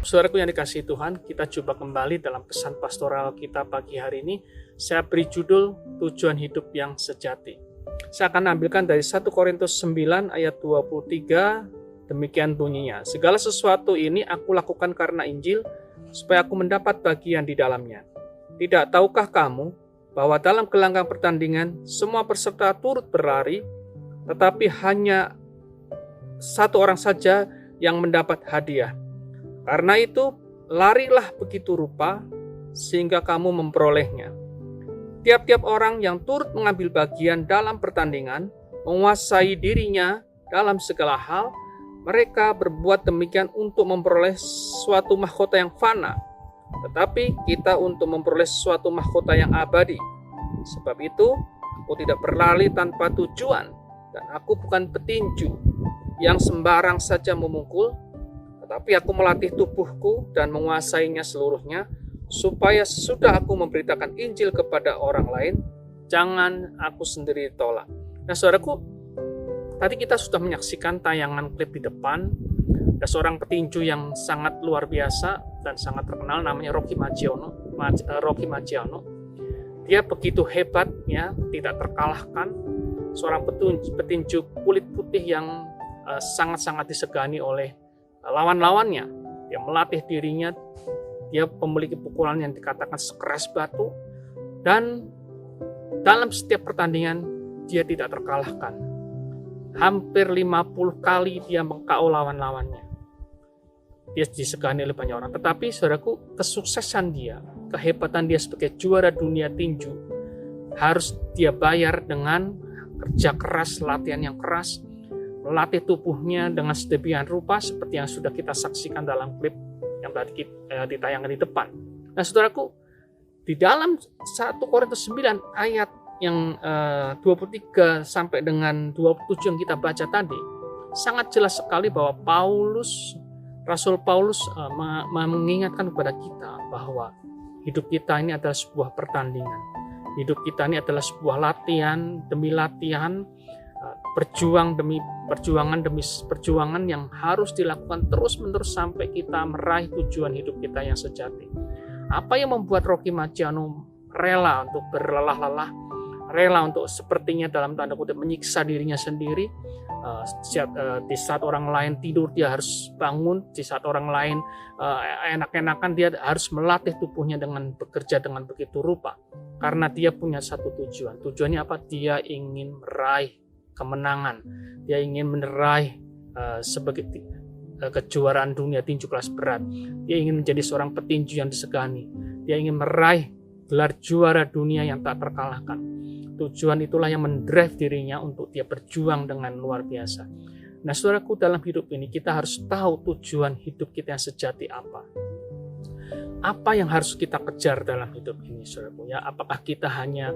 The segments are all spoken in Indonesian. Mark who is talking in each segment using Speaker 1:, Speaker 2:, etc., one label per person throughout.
Speaker 1: Saudaraku yang dikasihi Tuhan, kita coba kembali dalam pesan pastoral kita pagi hari ini. Saya beri judul Tujuan Hidup yang Sejati. Saya akan ambilkan dari 1 Korintus 9 ayat 23, demikian bunyinya. Segala sesuatu ini aku lakukan karena Injil, supaya aku mendapat bagian di dalamnya. Tidak tahukah kamu bahwa dalam gelanggang pertandingan semua peserta turut berlari, tetapi hanya satu orang saja yang mendapat hadiah. Karena itu, larilah begitu rupa sehingga kamu memperolehnya. Tiap-tiap orang yang turut mengambil bagian dalam pertandingan menguasai dirinya dalam segala hal. Mereka berbuat demikian untuk memperoleh suatu mahkota yang fana, tetapi kita untuk memperoleh suatu mahkota yang abadi. Sebab itu, aku tidak berlari tanpa tujuan, dan aku bukan petinju yang sembarang saja memukul, tetapi aku melatih tubuhku dan menguasainya seluruhnya, supaya sesudah aku memberitakan Injil kepada orang lain, jangan aku sendiri tolak. Nah, saudaraku, tadi kita sudah menyaksikan tayangan klip di depan. Ada seorang petinju yang sangat luar biasa dan sangat terkenal, namanya Rocky Marciano. Dia begitu hebat, ya, tidak terkalahkan. Seorang petinju kulit putih yang sangat-sangat disegani oleh lawan-lawannya. Dia melatih dirinya, dia memiliki pukulan yang dikatakan sekeras batu, dan dalam setiap pertandingan dia tidak terkalahkan. Hampir 50 kali dia meng-KO lawan-lawannya. Dia disegani oleh banyak orang. Tetapi saudaraku, kesuksesan dia, kehebatan dia sebagai juara dunia tinju, harus dia bayar dengan kerja keras, latihan yang keras, melatih tubuhnya dengan sedemikian rupa seperti yang sudah kita saksikan dalam klip yang tadi ditayangkan di depan. Nah, saudaraku, di dalam 1 Korintus 9 ayat yang 23 sampai dengan 27 yang kita baca tadi, sangat jelas sekali bahwa Rasul Paulus mengingatkan kepada kita bahwa hidup kita ini adalah sebuah pertandingan. Hidup kita ini adalah sebuah latihan demi latihan, perjuangan demi perjuangan yang harus dilakukan terus-menerus sampai kita meraih tujuan hidup kita yang sejati. Apa yang membuat Rocky Marciano rela untuk berlelah-lelah, rela untuk sepertinya dalam tanda kutip menyiksa dirinya sendiri? Di saat orang lain tidur dia harus bangun, di saat orang lain enak-enakan dia harus melatih tubuhnya dengan bekerja dengan begitu rupa, karena dia punya satu tujuan. Tujuannya apa? Dia ingin meraih kemenangan, dia ingin meraih sebagai kejuaraan dunia tinju kelas berat, dia ingin menjadi seorang petinju yang disegani, dia ingin meraih gelar juara dunia yang tak terkalahkan. Tujuan itulah yang mendrive dirinya untuk dia berjuang dengan luar biasa. Nah, saudaraku, dalam hidup ini kita harus tahu tujuan hidup kita yang sejati apa. Apa yang harus kita kejar dalam hidup ini, saudaraku, ya? Apakah kita hanya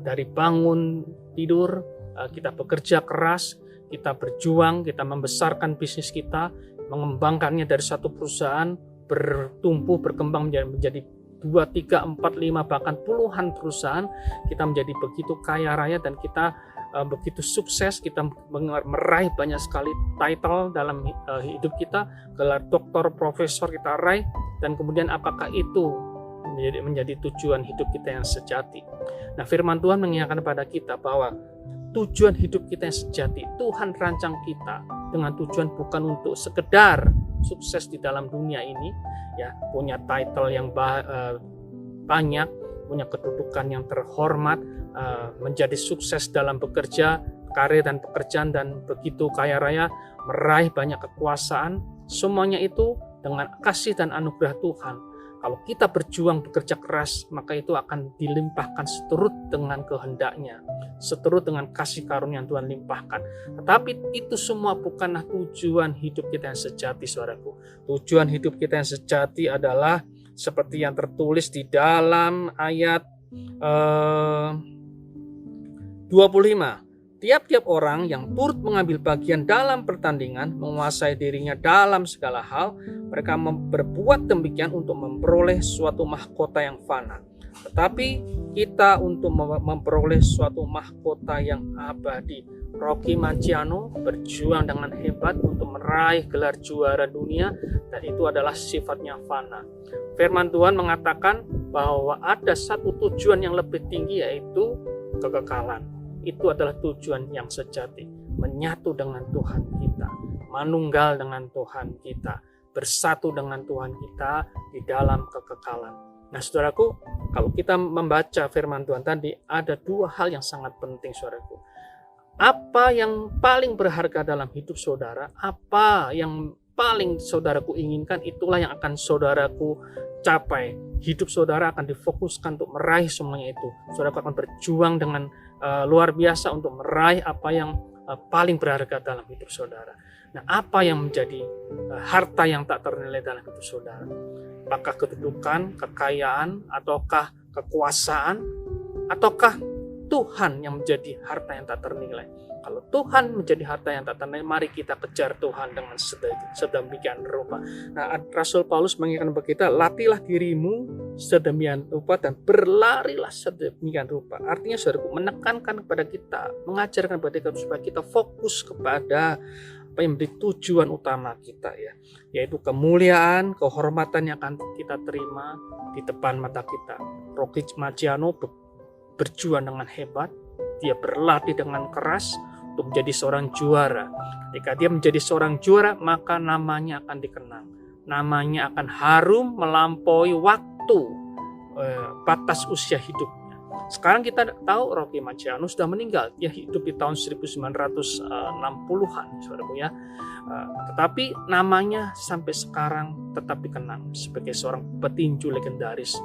Speaker 1: dari bangun tidur, kita bekerja keras, kita berjuang, kita membesarkan bisnis kita, mengembangkannya dari satu perusahaan, bertumbuh, berkembang menjadi 2, 3, 4, 5, bahkan puluhan perusahaan, kita menjadi begitu kaya raya dan kita begitu sukses, kita meraih banyak sekali title dalam hidup kita, gelar doktor, profesor kita raih, dan kemudian apakah itu menjadi tujuan hidup kita yang sejati? Nah, firman Tuhan mengingatkan kepada kita bahwa tujuan hidup kita yang sejati, Tuhan rancang kita dengan tujuan bukan untuk sekedar sukses di dalam dunia ini, ya, punya title yang banyak, punya kedudukan yang terhormat, menjadi sukses dalam bekerja, karir dan pekerjaan, dan begitu kaya raya, meraih banyak kekuasaan. Semuanya itu dengan kasih dan anugerah Tuhan. Kalau kita berjuang bekerja keras, maka itu akan dilimpahkan seturut dengan kehendaknya, seturut dengan kasih karunia yang Tuhan limpahkan. Tetapi itu semua bukanlah tujuan hidup kita yang sejati, saudaraku. Tujuan hidup kita yang sejati adalah seperti yang tertulis di dalam ayat 25. Tiap-tiap orang yang turut mengambil bagian dalam pertandingan menguasai dirinya dalam segala hal. Mereka berbuat demikian untuk memperoleh suatu mahkota yang fana. Tetapi kita untuk memperoleh suatu mahkota yang abadi. Rocky Marciano berjuang dengan hebat untuk meraih gelar juara dunia, dan itu adalah sifatnya fana. Firman Tuhan mengatakan bahwa ada satu tujuan yang lebih tinggi, yaitu kekekalan. Itu adalah tujuan yang sejati, menyatu dengan Tuhan kita, manunggal dengan Tuhan kita, bersatu dengan Tuhan kita di dalam kekekalan. Nah, saudaraku, kalau kita membaca firman Tuhan tadi, ada dua hal yang sangat penting, saudaraku. Apa yang paling berharga dalam hidup saudara, apa yang paling saudaraku inginkan, itulah yang akan saudaraku capai. Hidup saudara akan difokuskan untuk meraih semuanya itu. Saudaraku akan berjuang dengan luar biasa untuk meraih apa yang paling berharga dalam hidup saudara. Nah, apa yang menjadi harta yang tak ternilai dalam hidup saudara? Apakah kedudukan, kekayaan, ataukah kekuasaan, ataukah Tuhan yang menjadi harta yang tak ternilai? Kalau Tuhan menjadi harta yang tak ternilai, mari kita kejar Tuhan dengan sedemikian rupa. Nah, Rasul Paulus mengingatkan kepada kita, latihlah dirimu sedemikian rupa dan berlarilah sedemikian rupa. Artinya, saudaraku, menekankan kepada kita, mengajarkan kepada kita supaya kita fokus kepada apa yang menjadi tujuan utama kita, ya, yaitu kemuliaan, kehormatan yang akan kita terima di depan mata kita. Rocky Marciano berjuang dengan hebat, dia berlatih dengan keras untuk menjadi seorang juara. Ketika dia menjadi seorang juara, maka namanya akan dikenang, namanya akan harum melampaui waktu batas usia hidupnya. Sekarang kita tahu Rocky Marciano sudah meninggal, dia hidup di tahun 1960-an, saudaraku, ya. Tetapi namanya sampai sekarang tetap dikenang sebagai seorang petinju legendaris.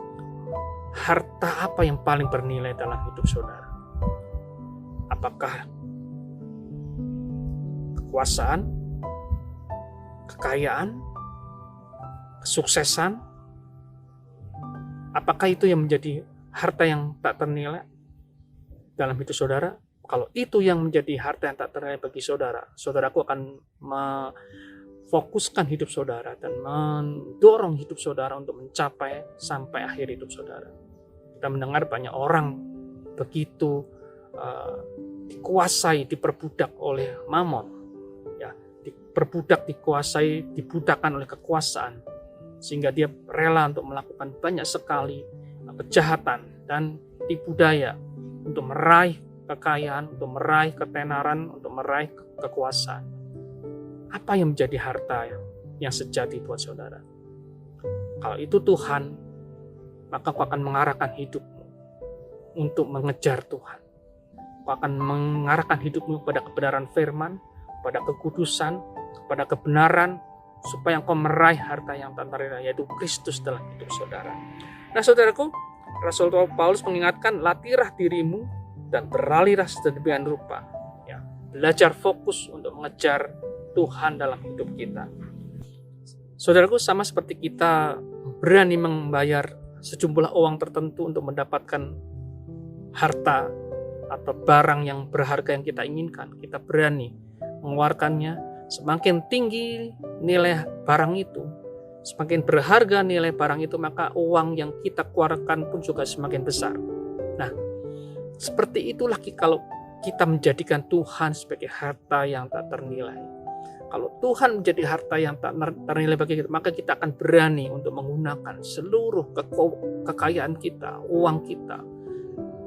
Speaker 1: Harta apa yang paling bernilai dalam hidup saudara? Apakah kekuasaan, kekayaan, kesuksesan? Apakah itu yang menjadi harta yang tak ternilai dalam hidup saudara? Kalau itu yang menjadi harta yang tak ternilai bagi saudara, saudaraku akan fokuskan hidup saudara dan mendorong hidup saudara untuk mencapai sampai akhir hidup saudara. Kita mendengar banyak orang begitu dikuasai, diperbudak oleh mamon, ya, diperbudak, dikuasai, dibudakkan oleh kekuasaan, sehingga dia rela untuk melakukan banyak sekali kejahatan dan tipu daya untuk meraih kekayaan, untuk meraih ketenaran, untuk meraih kekuasaan. Apa yang menjadi harta yang sejati buat saudara? Kalau itu Tuhan, maka kau akan mengarahkan hidupmu untuk mengejar Tuhan. Kau akan mengarahkan hidupmu pada kebenaran firman, pada kekudusan, pada kebenaran, supaya kau meraih harta yang tak ternilai, yaitu Kristus dalam hidup saudara. Nah, saudaraku, Rasul Paulus mengingatkan, latihlah dirimu dan beralihlah sedemikian rupa. Ya, belajar fokus untuk mengejar Tuhan dalam hidup kita. Saudaraku, sama seperti kita berani membayar sejumlah uang tertentu untuk mendapatkan harta atau barang yang berharga yang kita inginkan, kita berani mengeluarkannya. Semakin tinggi nilai barang itu, semakin berharga nilai barang itu, maka uang yang kita keluarkan pun juga semakin besar. Nah, seperti itulah kalau kita menjadikan Tuhan sebagai harta yang tak ternilai. Kalau Tuhan menjadi harta yang tak ternilai bagi kita, maka kita akan berani untuk menggunakan seluruh kekayaan kita, uang kita,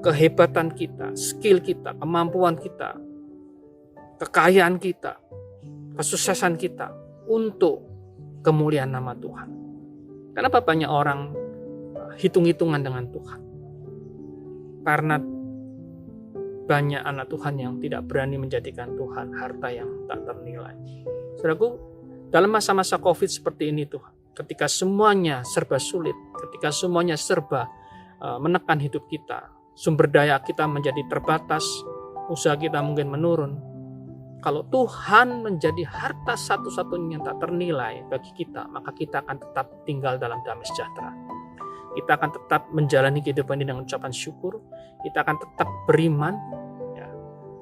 Speaker 1: kehebatan kita, skill kita, kemampuan kita, kekayaan kita, kesuksesan kita untuk kemuliaan nama Tuhan. Kenapa banyak orang hitung-hitungan dengan Tuhan? Karena banyak anak Tuhan yang tidak berani menjadikan Tuhan harta yang tak ternilai. Saudaraku, dalam masa-masa COVID seperti ini Tuhan, ketika semuanya serba sulit, ketika semuanya serba menekan hidup kita, sumber daya kita menjadi terbatas, usaha kita mungkin menurun. Kalau Tuhan menjadi harta satu-satunya yang tak ternilai bagi kita, maka kita akan tetap tinggal dalam damai sejahtera. Kita akan tetap menjalani kehidupan ini dengan ucapan syukur. Kita akan tetap beriman, ya,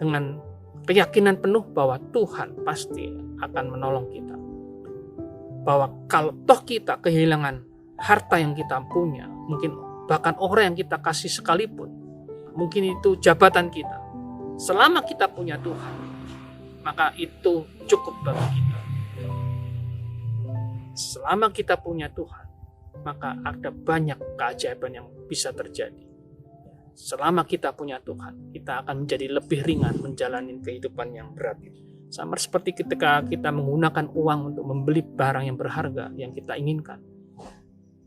Speaker 1: dengan keyakinan penuh bahwa Tuhan pasti akan menolong kita. Bahwa kalau toh kita kehilangan harta yang kita punya, mungkin bahkan orang yang kita kasih sekalipun, mungkin itu jabatan kita. Selama kita punya Tuhan, maka itu cukup bagi kita. Selama kita punya Tuhan, maka ada banyak keajaiban yang bisa terjadi. Selama kita punya Tuhan, kita akan menjadi lebih ringan menjalani kehidupan yang berat. Sama seperti ketika kita menggunakan uang untuk membeli barang yang berharga yang kita inginkan.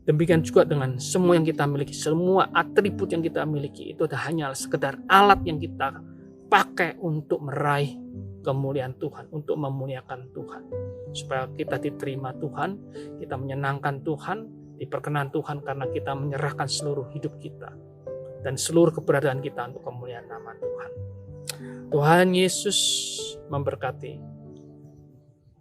Speaker 1: Demikian juga dengan semua yang kita miliki, semua atribut yang kita miliki itu hanya sekedar alat yang kita pakai untuk meraih kemuliaan Tuhan, untuk memuliakan Tuhan. Supaya kita diterima Tuhan, kita menyenangkan Tuhan, diperkenan Tuhan karena kita menyerahkan seluruh hidup kita dan seluruh keberadaan kita untuk kemuliaan nama Tuhan. Tuhan Yesus memberkati.